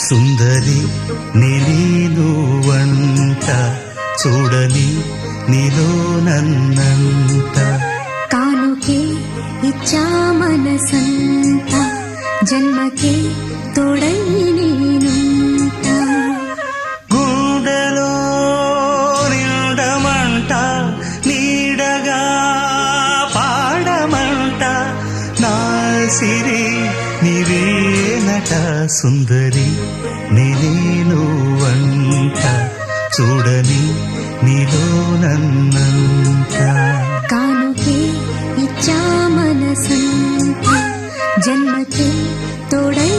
సుందరి నేను వంట చూడని నీలో నన్నంత కానుకే ఇచ్చా మనసంత జన్మకే తోడై నేనుంట గుండెలో నిండమంట నీడగా పాడమంట నా సిరి నీవేనట సుందరి నేను వంట చూడని నీలో నన్నంత కానుకే ఇచ్చా మనసంత జన్మకే తోడై